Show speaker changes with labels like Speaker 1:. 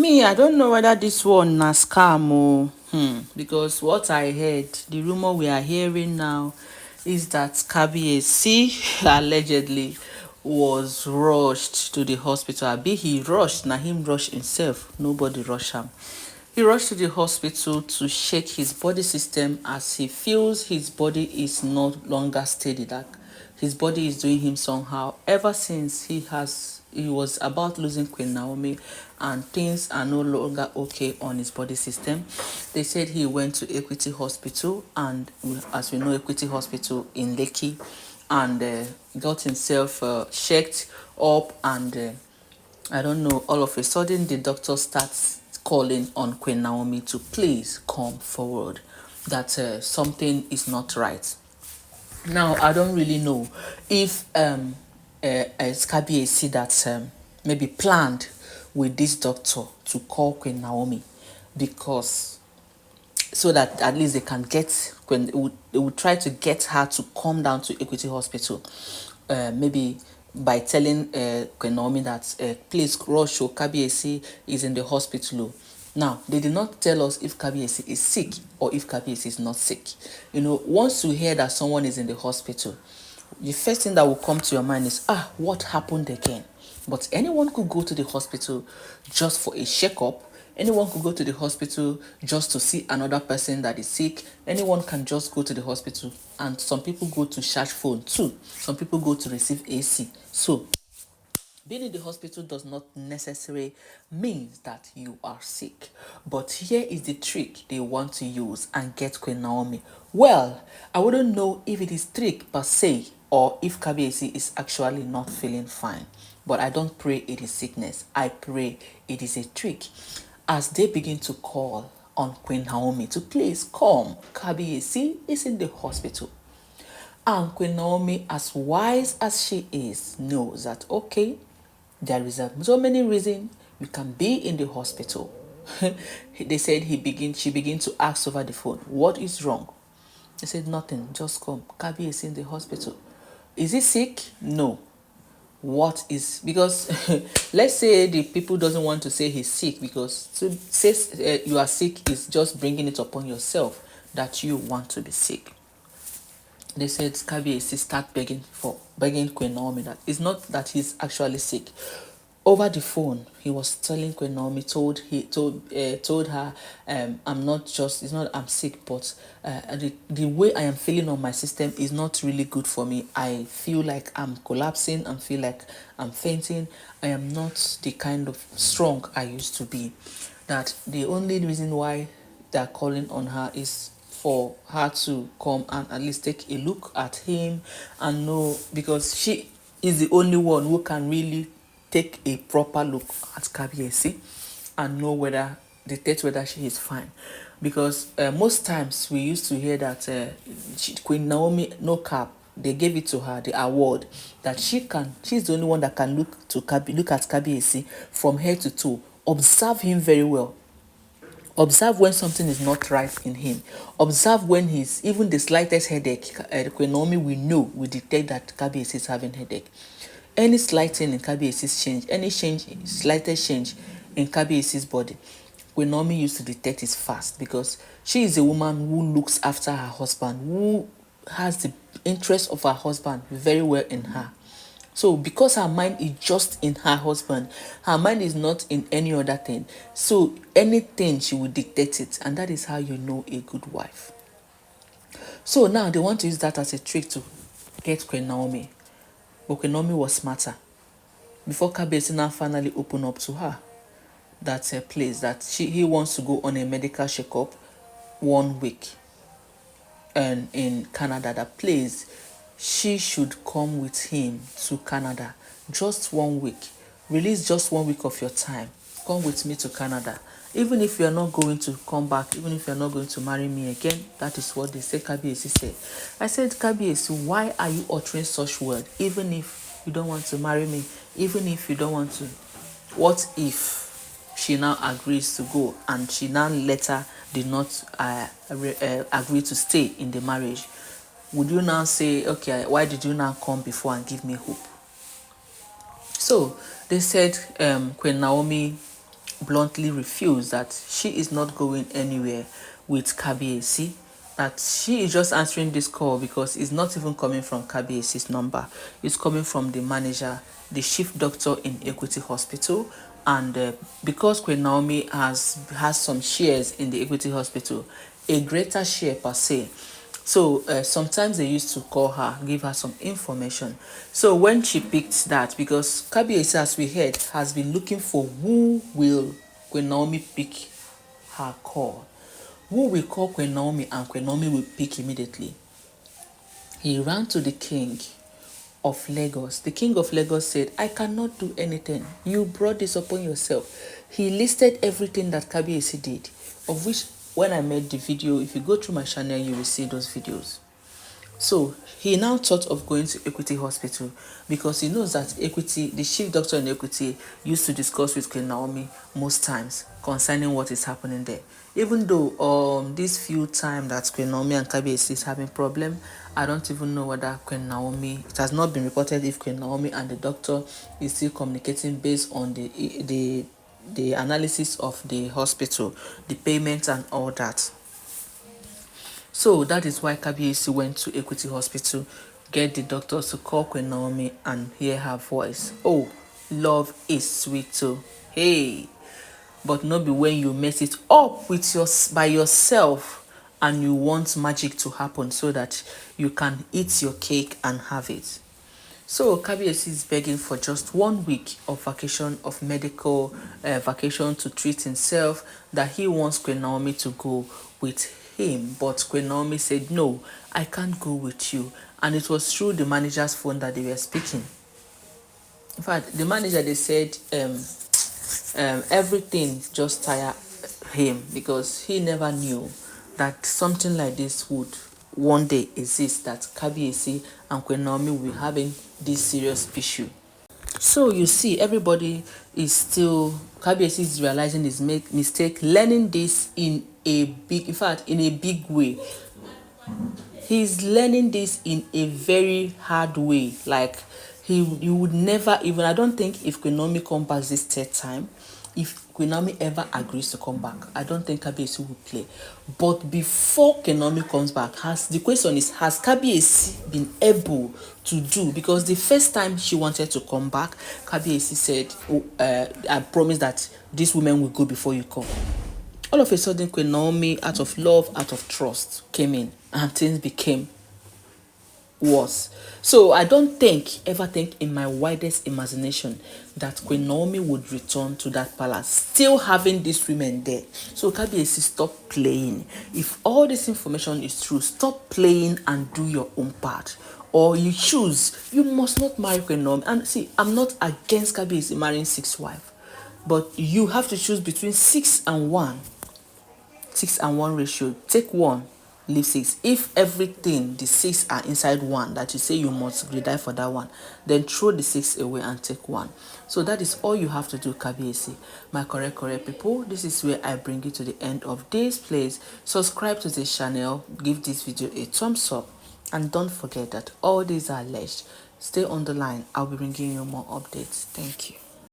Speaker 1: Me, I don't know whether this one na scam or because what I heard, the rumor we are hearing now is that Kabiyesi allegedly was rushed to the hospital. Abi he rushed, na him rush himself. Nobody rush him. He rushed to the hospital to check his body system as he feels his body is no longer steady. That his body is doing him somehow. Ever since he was about losing Queen Naomi and things are no longer okay on his body system. They said he went to Equity Hospital, and as we know, Equity Hospital in Lekki, and got himself checked up, and I don't know, all of a sudden the doctor starts calling on Queen Naomi to please come forward, that something is not right. Now, I don't really know if it's Kabiyesi that maybe planned with this doctor to call Queen Naomi, because so that at least they can get Queen, they would try to get her to come down to Equity Hospital, maybe by telling Queen Naomi that please rush, Kabiyesi is in the hospital. Now, they did not tell us if Kabiyesi is sick or if Kabiyesi is not sick. You know, once you hear that someone is in the hospital, the first thing that will come to your mind is, what happened again? But anyone could go to the hospital just for a checkup. Anyone could go to the hospital just to see another person that is sick. Anyone can just go to the hospital, and some people go to charge phone too. Some people go to receive AC. So being in the hospital does not necessarily mean that you are sick. But here is the trick they want to use and get Queen Naomi. Well, I wouldn't know if it is trick per se or if Kabiyesi is actually not feeling fine. But I don't pray it is sickness. I pray it is a trick. As they begin to call on Queen Naomi to please come, Kabiyesi is in the hospital. And Queen Naomi, as wise as she is, knows that, okay, there is so many reasons you can be in the hospital. They said she began to ask over the phone, what is wrong? They said, nothing, just come. Kabi is in the hospital. Is he sick? No. What is, because let's say the people doesn't want to say he's sick, because to say you are sick is just bringing it upon yourself that you want to be sick. They said Kabiyesi start begging Queen Naomi that it's not that he's actually sick. Over the phone, he was telling Queen Naomi, told her, I'm not just, it's not I'm sick, but the way I am feeling on my system is not really good for me. I feel like I'm collapsing. I feel like I'm fainting. I am not the kind of strong I used to be. That the only reason why they're calling on her is for her to come and at least take a look at him and know, because she is the only one who can really take a proper look at Kabiyesi and know detect whether she is fine. Because most times we used to hear that Queen Naomi, no cap, they gave it to her, the award, that she's the only one that can look at Kabiyesi from head to toe, observe him very well. Observe when something is not right in him. Observe when he's even the slightest headache. Queen Naomi, we know, we detect that Kabiyesi is having headache. Any slight thing in Kabiyesi's change, slightest change in Kabiyesi's body, Queen Naomi used to detect it fast, because she is a woman who looks after her husband, who has the interest of her husband very well in her. So because her mind is just in her husband, her mind is not in any other thing. So anything, she will dictate it. And that is how you know a good wife. So now they want to use that as a trick to get Queen Naomi. But Queen Naomi was smarter. Before Kabiyesi now finally opened up to her that place, that he wants to go on a medical checkup 1 week. And in Canada, that place, she should come with him to Canada just 1 week. Release just 1 week of your time. Come with me to Canada. Even if you are not going to come back, even if you are not going to marry me again, that is what they say. Kabiyesi said. I said, Kabiyesi, why are you uttering such word? Even if you don't want to marry me, even if you don't want to, what if she now agrees to go, and she now later did not agree to stay in the marriage? Would you now say, okay, why did you now come before and give me hope? So they said Queen Naomi bluntly refused that she is not going anywhere with Kabiyesi, that she is just answering this call because it's not even coming from Kabiyesi's number. It's coming from the manager, the chief doctor in Equity Hospital. And because Queen Naomi has some shares in the Equity Hospital, a greater share per se. So sometimes they used to call her, give her some information. So when she picked that, because Kabiyesi, as we heard, has been looking for who will Queen Naomi pick her call. Who will call Queen Naomi and Queen Naomi will pick immediately. He ran to the king of Lagos. The king of Lagos said, I cannot do anything. You brought this upon yourself. He listed everything that Kabiyesi did, of which when I made the video, if you go through my channel, you will see those videos. So he now thought of going to Equity Hospital because he knows that Equity, the chief doctor in Equity, used to discuss with Queen Naomi most times concerning what is happening there. Even though this few time that Queen Naomi and Kabiyesi is having problem, I don't even know whether Queen Naomi, it has not been reported if Queen Naomi and the doctor is still communicating based on the analysis of the hospital, the payments and all that. So that is why Kabiyesi went to Equity Hospital, get the doctors to call Queen Naomi and hear her voice. Oh, love is sweet too. Hey, but not be when you mess it up with by yourself and you want magic to happen so that you can eat your cake and have it. So Kabiyesi is begging for just 1 week of vacation, of medical vacation to treat himself, that he wants Queen Naomi to go with him. But Queen Naomi said, no, I can't go with you. And it was through the manager's phone that they were speaking. In fact, the manager, they said everything just tired him because he never knew that something like this would one day exist, that Kabiyesi and Queen Naomi will be having this serious issue. So you see, everybody is still, Kabiyesi is realizing his mistake, learning this in a big way. He's learning this in a very hard way. Like you would never even, I don't think if Queen Naomi comes back this third time, if Queen Naomi ever agrees to come back, I don't think Kabiyesi will play. But before Queen Naomi comes back, the question is, has Kabiyesi been able to do? Because the first time she wanted to come back, Kabiyesi said, oh, I promise that these women will go before you come. All of a sudden, Queen Naomi, out of love, out of trust, came in and things became worse. So I don't ever think in my widest imagination that Queen Naomi would return to that palace, still having these women there. So Kabiyesi, stop playing. If all this information is true, stop playing and do your own part. Or you choose, you must not marry Queen Naomi. And see, I'm not against Kabiyesi marrying 6 wives, but you have to choose between 6 and 1. 6 and 1 ratio. Take 1, leave 6. If everything, the 6 are inside 1, that you say you must die for that one, then throw the 6 away and take 1. So that is all you have to do, Kabiyesi. My correct people, this is where I bring you to the end of this. Please subscribe to this channel, give this video a thumbs up, and don't forget that all these are alleged. Stay on the line. I'll be bringing you more updates. Thank you.